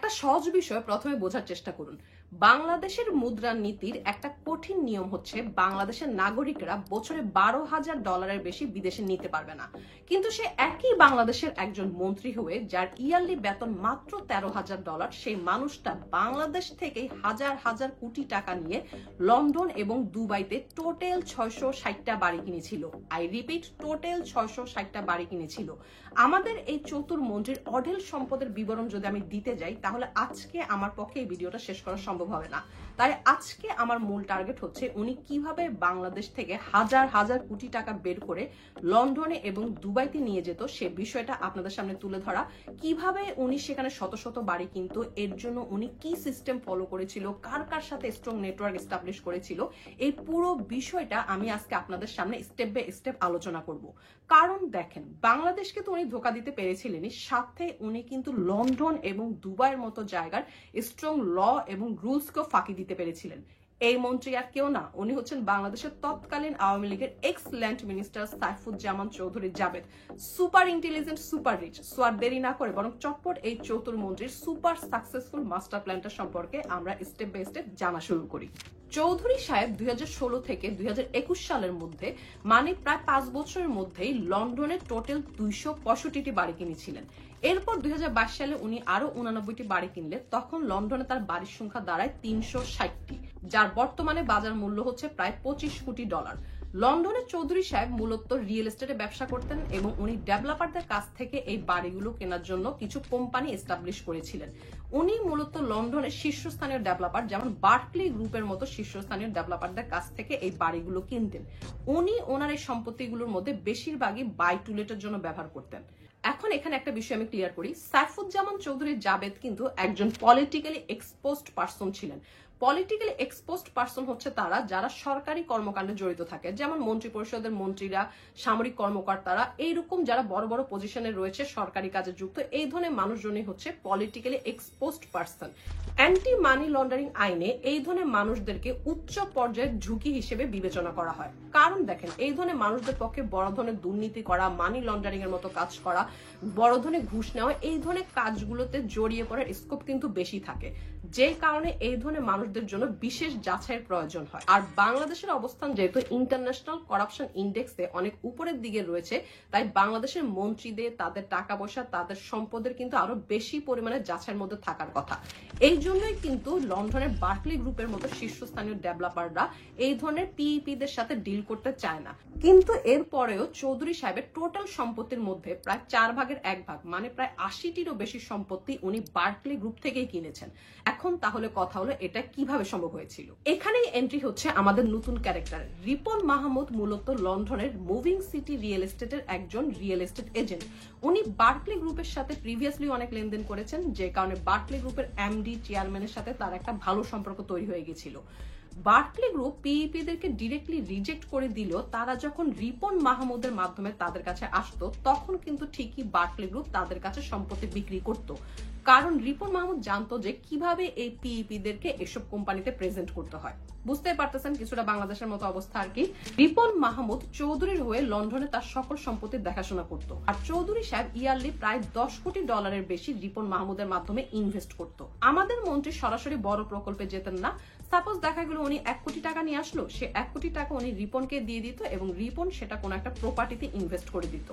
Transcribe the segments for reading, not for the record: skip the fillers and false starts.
একটা সহজ বিষয় প্রথমে বোঝার চেষ্টা করুন। বাংলাদেশের মুদ্রানীতির একটা কঠিন নিয়ম হচ্ছে বাংলাদেশের নাগরিকরা বছরে $12,000 বেশি বিদেশে নিতে পারবে না। কিন্তু সে একই বাংলাদেশের একজন মন্ত্রী হয়ে যার ইয়ারলি বেতন মাত্র $13,000, সেই মানুষটা বাংলাদেশ থেকে হাজার হাজার কোটি টাকা নিয়ে লন্ডন এবং দুবাইতে টোটাল 660টা বাড়ি কিনেছিল। আই রিপিট, টোটাল 660টা বাড়ি কিনেছিল। আমাদের এই চতুর্মন্ত্রীর অঢেল সম্পদের বিবরণ যদি আমি দিতে যাই তাহলে আজকে আমার পক্ষে এই ভিডিওটা শেষ করা সম্ভব হবে না। তাই আজকে আমার মূল টার্গেট হচ্ছে উনি কিভাবে বাংলাদেশ থেকে হাজার হাজার কোটি টাকা বের করে লন্ডনে এবং দুবাইতে নিয়ে যেত সে বিষয়টা আপনাদের সামনে তুলে ধরা, কিভাবে উনি সেখানে শত শত বাড়ি কিনতো, এর জন্য উনি কি সিস্টেম ফলো করেছিল, কার কার সাথে স্ট্রং নেটওয়ার্ক এস্টাবলিশ করেছিল, এই পুরো বিষয়টা আমি আজকে আপনাদের সামনে স্টেপ বাই স্টেপ আলোচনা করব। কারণ দেখেন, বাংলাদেশকে তো উনি ধোকা দিতে পেরেছিলেনই, সাথে উনি কিন্তু লন্ডন এবং দুবাইয়ের মতো জায়গার স্ট্রং ল এবং রুলসকেও ফাঁকি দিতে পেরেছিলেন। এই মন্ত্রী আর কেউ না, উনি হচ্ছেন বাংলাদেশের তৎকালীন আওয়ামী লীগের excellent minister Saifuzzaman Chowdhury Javed. Super intelligent, super rich. So আর দেরি না করে বরং চটপট এই চতুর্মন্ত্রীর সুপার সাকসেসফুল মাস্টার প্ল্যানটা সম্পর্কে আমরা স্টেপ বাই স্টেপ জানা শুরু করি। চৌধুরী সাহেব 2016 থেকে 2021 সালের মধ্যে, মানে প্রায় 5 বছরের মধ্যেই লন্ডনে টোটাল 265টি বাড়ি কিনেছিলেন। এরপর 2022 সালে উনি আরো 89টি বাড়ি কিনলে তখন লন্ডনে তার বাড়ির সংখ্যা দাঁড়ায় 360টি, যার বর্তমানে বাজার মূল্য হচ্ছে প্রায় $25 কোটি। লন্ডনে চৌধুরী সাহেব মূলত রিয়েল এস্টেটে ব্যবসা করতেন এবং উনি ডেভেলপারদের কাছ থেকে এই বাড়িগুলো কেনার জন্য কিছু কোম্পানি এস্টাবলিশ করেছিলেন। উনি মূলত লন্ডনের শীর্ষস্থানীয় ডেভেলপার যেমন বার্কলি গ্রুপের মতো শীর্ষস্থানীয় ডেভেলপারদের কাছ থেকে এই বাড়িগুলো কিনতেন। উনি ওনার এই সম্পত্তিগুলোর মধ্যে বেশিরভাগই বাই টু লেটের জন্য ব্যবহার করতেন। এখন এখানে একটা বিষয় আমি ক্লিয়ার করি, সাইফুজ্জামান চৌধুরী জাবেদ কিন্তু একজন পলিটিক্যালি এক্সপোজড পারসন ছিলেন। পলিটিক্যালি এক্সপোজড পারসন হচ্ছে তারা যারা সরকারি কর্মকাণ্ডে জড়িত থাকে, যেমন মন্ত্রী পরিষদের মন্ত্রীরা, সামরিক কর্মকর্তারা, এইরকম যারা বড় বড় পজিশনে রয়েছে, সরকারি কাজে যুক্ত, এই ধরনের মানুষজনই হচ্ছে politically exposed person. Anti money laundering আইনে এই ধরনের মানুষদেরকে উচ্চ পর্যায়ের ঝুঁকি হিসেবে বিবেচনা করা হয়। কারণ দেখেন, এই ধরনের মানুষদের পক্ষে বড় ধরনের দুর্নীতি করা, মানি লন্ডারিং এর মতো কাজ করা, বড় ধরনের ঘুষ নেওয়া, এই ধরনের কাজগুলোতে জড়িয়ে পড়ার স্কোপ কিন্তু বেশি থাকে, যে কারণে এই ধরনের মানুষদের জন্য বিশেষ যাচাইয়ের প্রয়োজন হয়। আর বাংলাদেশের অবস্থান যেহেতু ইন্টারন্যাশনাল করাপশন ইন্ডেক্সে অনেক উপরের দিকে রয়েছে, তাই বাংলাদেশের মন্ত্রীদের, তাদের টাকা পয়সা, তাদের সম্পদের কিন্তু আরো বেশি পরিমাণে যাচাইয়ের মধ্যে থাকার কথা। এই জন্যই কিন্তু লন্ডনের বার্কলি গ্রুপের মতো শীর্ষস্থানীয় ডেভেলপাররা এই ধরনের পিইপিদের সাথে ডিল করতে চায় না। কিন্তু এরপরেও চৌধুরী সাহেবের টোটাল সম্পত্তির মধ্যে প্রায় 4/1 মানে প্রায় 80টিরও বেশি সম্পত্তি উনি বার্কলি গ্রুপ থেকেই কিনেছেন। এখন তাহলে কথা হলো এটা কিভাবে সম্ভব হয়েছিল। এখানেই এন্ট্রি হচ্ছে আমাদের নতুন ক্যারেক্টার রিপন মাহমুদ। মূলত লন্ডনের মুভিং সিটি রিয়েল এস্টেটের একজন রিয়েল এস্টেট এজেন্ট। উনি বার্কলি গ্রুপের সাথে প্রিভিয়াসলি অনেক লেনদেন করেছেন, যে কারণে বার্কলি গ্রুপের এমডি, চেয়ারম্যানের সাথে তার একটা ভালো সম্পর্ক তৈরি হয়ে গেছিল। বার্কলি গ্রুপ পিইপিদেরকে ডিরেক্টলি রিজেক্ট করে দিলেও তারা যখন রিপন মাহমুদের মাধ্যমে তাদের কাছে আসতো তখন কিন্তু ঠিকই বার্কলি গ্রুপ তাদের কাছে সম্পত্তি বিক্রি করত। কারণ রিপন মাহমুদ জানতো যে কিভাবে এই পিইপিদেরকে এসব কোম্পানিতে প্রেজেন্ট করতে হয়। বুঝতে পারতেছেন কিছুটা বাংলাদেশের মতো অবস্থা আর কি। রিপন মাহমুদ চৌধুরীর হয়ে লন্ডনে তার সকল সম্পত্তির দেখাশোনা করত, আর চৌধুরী সাহেব ইয়ারলি প্রায় $10 কোটি বেশি রিপন মাহমুদের মাধ্যমে ইনভেস্ট করত। আমাদের মন্ত্রী সরাসরি বড় প্রকল্পে যেতেন না। সাপোজ দেখা গেল উনি 1 কোটি টাকা নিয়ে আসলো, সে 1 কোটি টাকা উনি রিপনকে দিয়ে দিত এবং রিপন সেটা কোনো একটা প্রপার্টিতে ইনভেস্ট করে দিত।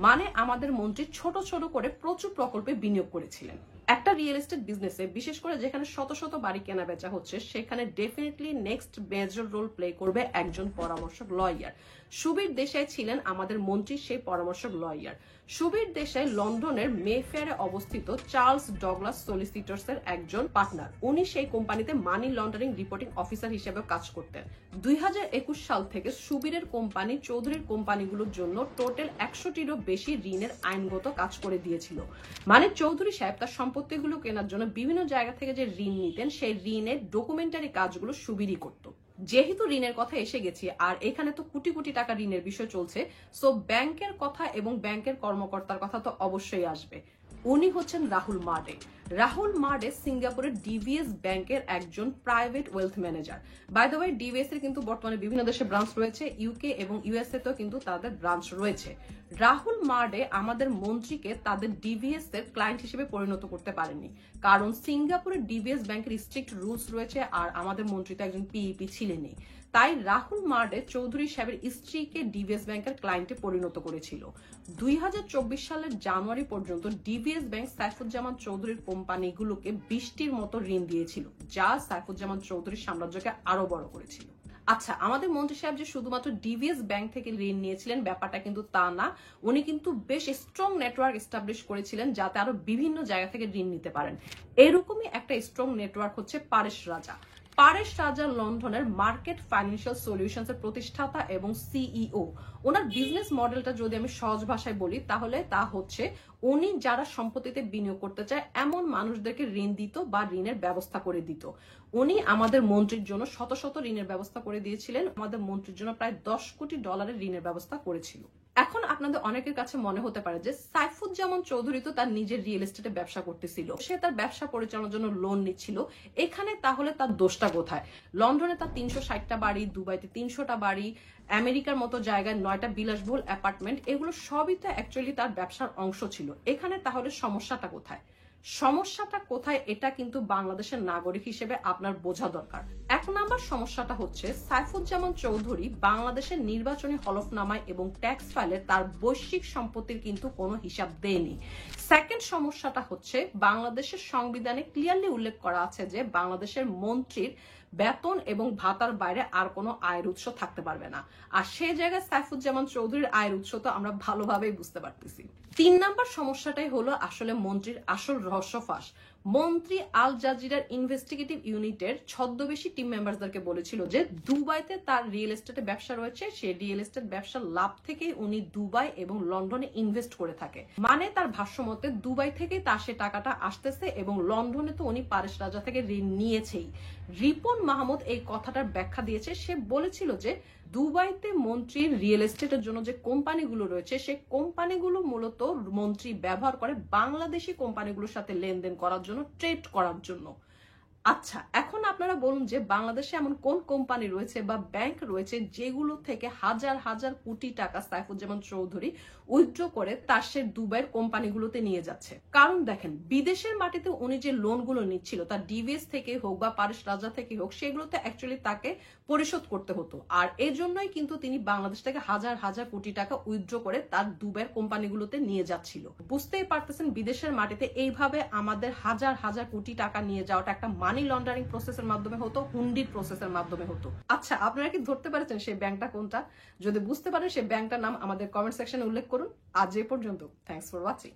মানে আমাদের মন্ত্রী ছোট ছোট করে প্রচুর প্রকল্পে বিনিয়োগ করেছিলেন। একটা রিয়েল এস্টেট বিজনেসে, বিশেষ করে যেখানে শত শত বাড়ি কেনা বেচা হচ্ছে, সেখানে definitely next major role play করবে একজন পরামর্শক লয়ার। সুবীর দেশাই ছিলেন আমাদের মন্ত্রীর সেই পরামর্শক লয়ার। সুবীর দেশাই লন্ডনের মেফেয়ারে অবস্থিত চার্লস ডগলাস সলিসিটরস এর একজন পার্টনার। উনি সেই কোম্পানিতে মানি লন্ডারিং রিপোর্টিং অফিসার হিসেবে কাজ করতেন। 2021 সাল থেকে সুবীরের কোম্পানি চৌধুরীর কোম্পানিগুলোর জন্য টোটাল 100টিরও বেশি ঋণের আইনগত কাজ করে দিয়েছিল। মানে চৌধুরী সাহেব তার সম্পত্তিগুলো কেনার জন্য বিভিন্ন জায়গা থেকে যে ঋণ নিতেন, সেই ঋণের ডকুমেন্টারি কাজগুলো সুবীরই করত। যেহেতু ঋণের কথা এসে গেছি, আর এখানে তো কোটি কোটি টাকা ঋণের বিষয় চলছে, সো ব্যাংকের কথা এবং ব্যাংকের কর্মকর্তার কথা তো অবশ্যই আসবে। উনি হচ্ছেন রাহুল মার্ডে। রাহুল মার্ডে সিঙ্গাপুরের ডিভিএস ব্যাংকের একজন private wealth manager. By the way, DVS এর কিন্তু বর্তমানে বিভিন্ন দেশে ব্রাঞ্চ রয়েছে, ইউকে এবং ইউএসএ তেও কিন্তু তাদের ব্রাঞ্চ রয়েছে। রাহুল মার্ডে আমাদের মন্ত্রীকে তাদের ডিভিএস এর ক্লায়েন্ট হিসেবে পরিণত করতে পারেনি, কারণ সিঙ্গাপুরের ডিভিএস ব্যাংকের স্ট্রিক্ট রুলস রয়েছে, আর আমাদের মন্ত্রী তো একজন পিইপি ছিলেনই। তাই রাহুল মার্ডে চৌধুরী সাহেবের স্ত্রীকে ডিভিএস ব্যাংকের ক্লায়েন্টে পরিণত করেছিল। 2024 সালের জানুয়ারি পর্যন্ত ডিভিএস ব্যাংক সাইফুজ্জামান চৌধুরীর কোম্পানিগুলোকে বৃষ্টির মতো ঋণ দিয়েছিল, যা সাইফুজ্জামান চৌধুরীর সাম্রাজ্যকে আরো বড় করেছিল। আচ্ছা, আমাদের মন্ত্রী সাহেব যে শুধুমাত্র ডিভিএস ব্যাংক থেকে ঋণ নিয়েছিলেন ব্যাপারটা কিন্তু তা না। উনি কিন্তু বেশ স্ট্রং নেটওয়ার্ক এস্টাবলিশ করেছিলেন যাতে আরো বিভিন্ন জায়গা থেকে ঋণ নিতে পারেন। এরকমই একটা স্ট্রং নেটওয়ার্ক হচ্ছে পারেশ রাজা। পারেশ রাজা লন্ডনের মার্কেট ফাইন্যান্সিয়াল সলিউশনস এর প্রতিষ্ঠাতা এবং সিইও। ওনার বিজনেস মডেলটা যদি আমি সহজ ভাষায় বলি তাহলে তা হচ্ছে উনি যারা সম্পত্তিতে বিনিয়োগ করতে চায় এমন মানুষদেরকে ঋণ দিত বা ঋণের ব্যবস্থা করে দিত। উনি আমাদের মন্ত্রীর জন্য শত শত ঋণের ব্যবস্থা করে দিয়েছিলেন, আমাদের মন্ত্রীর জন্য প্রায় $10 কোটি ঋণের ব্যবস্থা করেছিল। এখন আপনাদের অনেকের কাছে মনে হতে পারে যে সাইফুজ্জামান চৌধুরী তো তার নিজের রিয়েল এস্টেটে ব্যবসা করতেছিল, সে তার ব্যবসা পরিচালনার জন্য লোন নিচ্ছিল, এখানে তাহলে তার দোষটা কোথায়? লন্ডনে তার 360টা বাড়ি, দুবাইতে 300টা বাড়ি, আমেরিকার মতো জায়গায় 9টা বিলাসবহুল অ্যাপার্টমেন্ট, এগুলো সবই তো অ্যাকচুয়ালি তার ব্যবসার অংশ ছিল। এখানে তাহলে সমস্যাটা কোথায়? সমস্যাটা কোথায় এটা কিন্তু বাংলাদেশের নাগরিক হিসেবে আপনার বোঝা দরকার। 1 নাম্বার সমস্যাটা হচ্ছে সাইফুজ্জামান চৌধুরী বাংলাদেশের নির্বাচনী হলফনামায় এবং ট্যাক্স ফাইলে তার বৈশ্বিক সম্পত্তির কিন্তু কোনো হিসাব দেয়নি। সেকেন্ড সমস্যাটা হচ্ছে বাংলাদেশের সংবিধানে ক্লিয়ারলি উল্লেখ করা আছে যে বাংলাদেশের মন্ত্রীর বেতন এবং ভাতার বাইরে আর কোনো আয়ের উৎস থাকতে পারবে না, আর সেই জায়গায় সাইফুজ্জামান চৌধুরীর আয়ের উৎস তো আমরা ভালোভাবেই বুঝতে পারতেছি। 3 নাম্বার সমস্যাটাই হলো আসলে মন্ত্রীর আসল রহস্য ফাঁস। মন্ত্রী আল জাজিরার ইনভেস্টিগেটিভ ইউনিটের ছদ্মবেশী টিম মেম্বারদেরকে বলেছিল যে দুবাইতে তার রিয়েল এস্টেটে ব্যবসা রয়েছে, সেই রিয়েল এস্টেট ব্যবসার লাভ থেকে উনি দুবাই এবং লন্ডনে ইনভেস্ট করে থাকে। মানে তার ভাষ্য মতে দুবাই থেকে তার সে টাকাটা আসতেছে এবং লন্ডনে তো উনি পারেশ রাজা থেকে ঋণ নিয়েছেই। রিপন মাহমুদ এই কথাটার ব্যাখ্যা দিয়েছে, সে বলেছিল যে দুবাইতে মন্ত্রীর রিয়েল এস্টেটের জন্য যে কোম্পানিগুলো রয়েছে সেই কোম্পানিগুলো মূলত মন্ত্রী ব্যবহার করে বাংলাদেশি কোম্পানিগুলোর সাথে লেনদেন করার জন্য, ট্রেড করার জন্য। আচ্ছা, এখন আপনারা বলুন যে বাংলাদেশে এমন কোন কোম্পানি রয়েছে বা ব্যাংক রয়েছে যেগুলো থেকে হাজার হাজার কোটি টাকা সাইফুজ্জামান চৌধুরী উইথড্র করে তার সে দুবাইয়ের কোম্পানিগুলোতে নিয়ে যাচ্ছে? কারণ দেখেন, বিদেশের মাটিতে উনি যে লোনগুলো নিচ্ছিল তার ডিভিএস থেকে হোক বা পারেশ রাজা থেকে হোক, সেগুলোতে অ্যাকচুয়ালি তাকে পরিশোধ করতে হতো, আর এই জন্যই কিন্তু তিনি বাংলাদেশ থেকে হাজার হাজার কোটি টাকা উইথড্র করে তার দুবাইয়ের কোম্পানিগুলোতে নিয়ে যাচ্ছিল। বুঝতেই পারতেছেন বিদেশের মাটিতে এইভাবে আমাদের হাজার হাজার কোটি টাকা নিয়ে যাওয়াটা একটা মানি লন্ডারিং প্রসেসের মাধ্যমে হতো, হুন্ডির প্রসেসের মাধ্যমে হতো। আচ্ছা, আপনারা কি ধরতে পারছেন সেই ব্যাংকটা কোনটা? যদি বুঝতে পারেন সেই ব্যাংকটার নাম আমাদের কমেন্ট সেকশনে উল্লেখ করুন। আজ এ পর্যন্ত, থ্যাঙ্কস ফর ওয়াচিং।